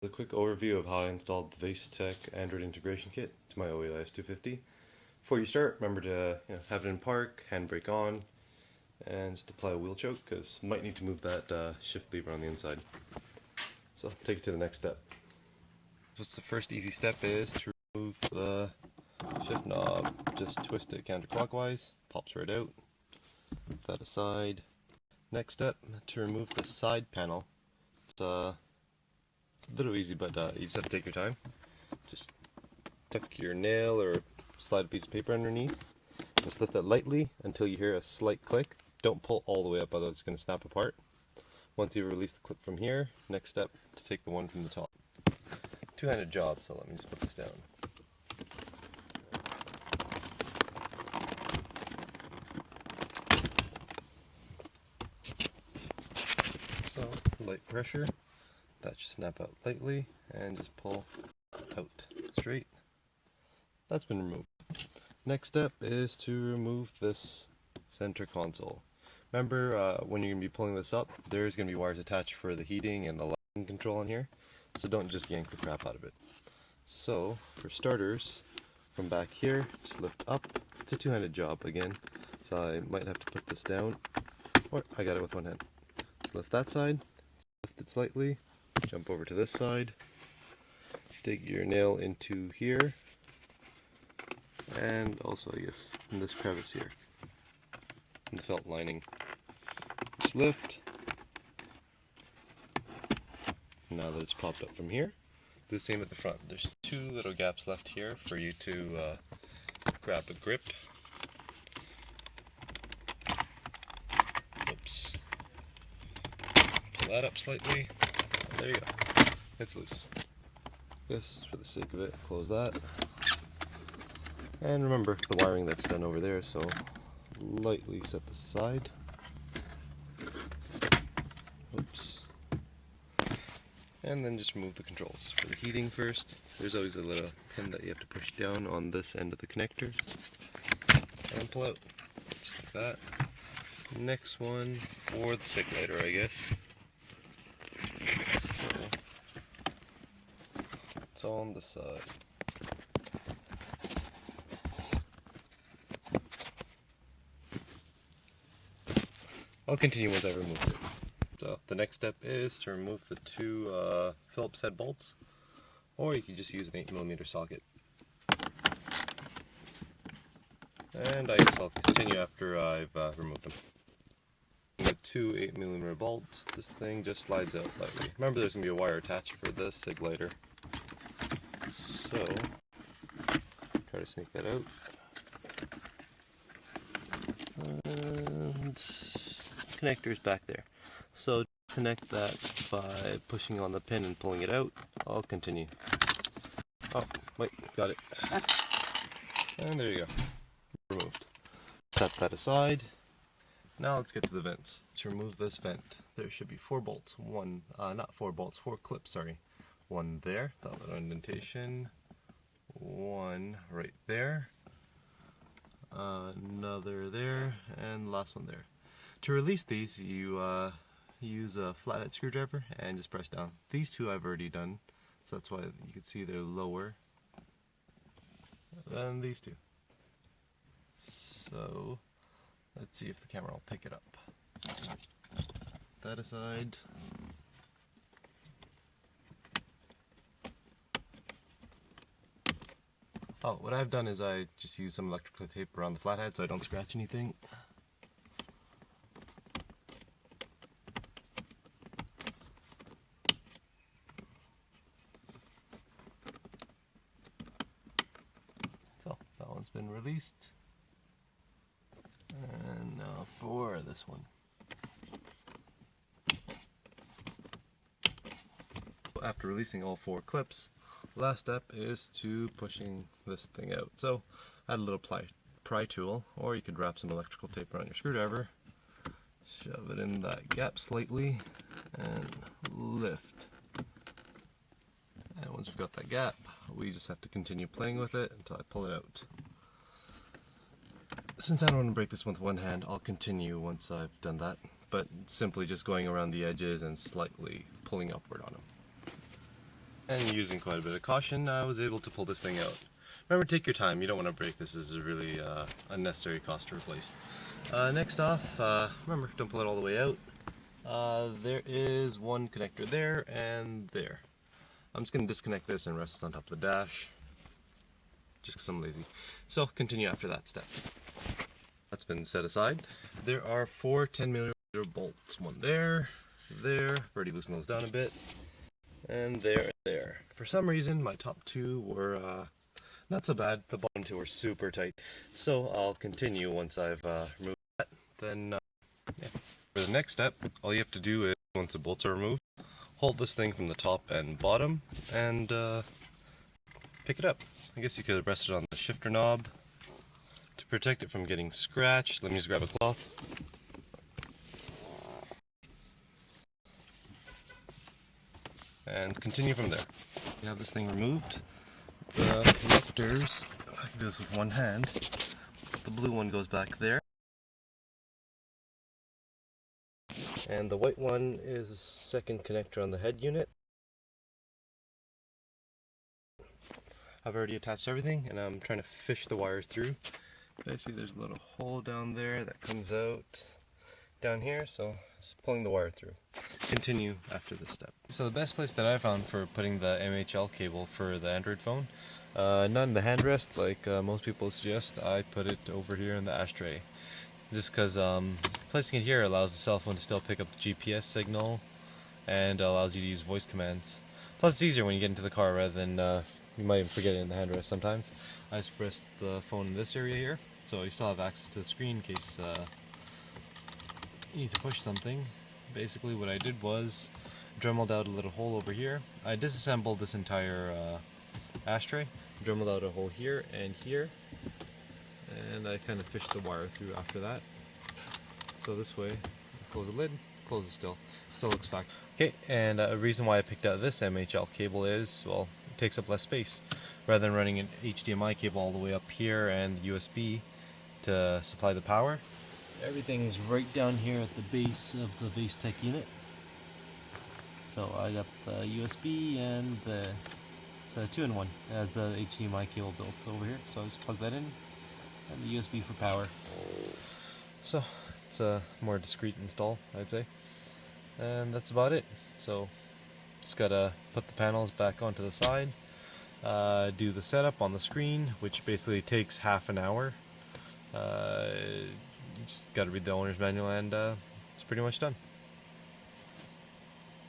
A quick overview of how I installed the iVIC Android integration kit to my 250. Before you start, remember to have it in park, handbrake on, and just apply a wheel choke because you might need to move that shift lever on the inside. So I'll take it to the next step. What's the first easy step is to remove the shift knob. Just twist it counterclockwise, pops right out. Put that aside. Next step, to remove the side panel. It's a little easy, but you just have to take your time. Just tuck your nail or slide a piece of paper underneath. Just lift it lightly until you hear a slight click. Don't pull all the way up, otherwise it's going to snap apart. Once you release the clip from here, next step to take the one from the top. Two-handed job, so let me just put this down. So, light pressure. That should snap out lightly and just pull out straight. That's been removed. Next step is to remove this center console. Remember when you're going to be pulling this up, there's going to be wires attached for the heating and the lighting control on here, so don't just yank the crap out of it. So for starters, from back here, just lift up. It's a two-handed job again, so I might have to put this down, or I got it with one hand. Just lift that side, lift it slightly, jump over to this side, dig your nail into here, and also I guess in this crevice here, in the felt lining. Just lift. Now that it's popped up from here, do the same at the front. There's two little gaps left here for you to grab a grip. Oops. Pull that up slightly. There you go. It's loose. This, for the sake of it, close that. And remember the wiring that's done over there, so lightly set this aside. Oops. And then just remove the controls. For the heating first, there's always a little pin that you have to push down on this end of the connector. And pull out. Just like that. Next one for the stick lighter, I guess. It's on the side. I'll continue once I remove it. So the next step is to remove the two Phillips head bolts, or you can just use an 8mm socket. And I guess I'll continue after I've removed them. With two 8mm bolts, this thing just slides out lightly. Remember there's going to be a wire attached for the SIG lighter. So, try to sneak that out. And connector's back there. So connect that by pushing on the pin and pulling it out. I'll continue. Oh, wait, got it. And there you go. Removed. Set that aside. Now let's get to the vents. To remove this vent, there should be 4 bolts. Not 4 bolts, 4 clips, sorry. One there, that little indentation. One right there. Another there, and the last one there. To release these, you use a flathead screwdriver and just press down. These two I've already done, so that's why you can see they're lower than these two. So let's see if the camera will pick it up. That aside. Oh, what I've done is I just use some electrical tape around the flathead so I don't scratch anything. So, that one's been released. And now for this one. After releasing all 4 clips, last step is to pushing this thing out. So add a little pry tool, or you could wrap some electrical tape around your screwdriver, shove it in that gap slightly, and lift. And once we've got that gap, we just have to continue playing with it until I pull it out. Since I don't want to break this with one hand, I'll continue once I've done that, but simply just going around the edges and slightly pulling upward on them. And using quite a bit of caution, I was able to pull this thing out. Remember, take your time. You don't want to break this. This is a really unnecessary cost to replace. Next off, remember, don't pull it all the way out. There is one connector there and there. I'm just going to disconnect this and rest this on top of the dash, just because I'm lazy. So continue after that step. That's been set aside. There are 4 10mm bolts. One there, there. I've already loosened those down a bit. And there and there. For some reason, my top 2 were not so bad. The bottom 2 were super tight. So I'll continue once I've removed that. Then, yeah. For the next step, all you have to do is, once the bolts are removed, hold this thing from the top and bottom and pick it up. I guess you could rest it on the shifter knob to protect it from getting scratched. Let me just grab a cloth. And continue from there. You have this thing removed. The connectors, if I can do this with one hand, the blue one goes back there. And the white one is the second connector on the head unit. I've already attached everything and I'm trying to fish the wires through. Basically there's a little hole down there that comes out down here, so just pulling the wire through. Continue after this step. So the best place that I found for putting the MHL cable for the Android phone, not in the handrest like most people suggest. I put it over here in the ashtray. Just because placing it here allows the cell phone to still pick up the GPS signal and allows you to use voice commands. Plus it's easier when you get into the car rather than you might even forget it in the handrest sometimes. I just pressed the phone in this area here, so you still have access to the screen in case you need to push something. Basically what I did was dremeled out a little hole over here. I disassembled this entire ashtray, dremeled out a hole here and here, and I kind of fished the wire through after that. So this way, close the lid, close it still looks fine. Okay, and a reason why I picked out this MHL cable is, well, it takes up less space. Rather than running an HDMI cable all the way up here and USB to supply the power, everything's right down here at the base of the VIC unit. So I got the USB and it's a 2-in-1. It has a HDMI cable built over here, so I just plug that in, and the USB for power. So it's a more discreet install, I'd say. And that's about it. So just gotta put the panels back onto the side, do the setup on the screen, which basically takes half an hour. You just gotta read the owner's manual and it's pretty much done.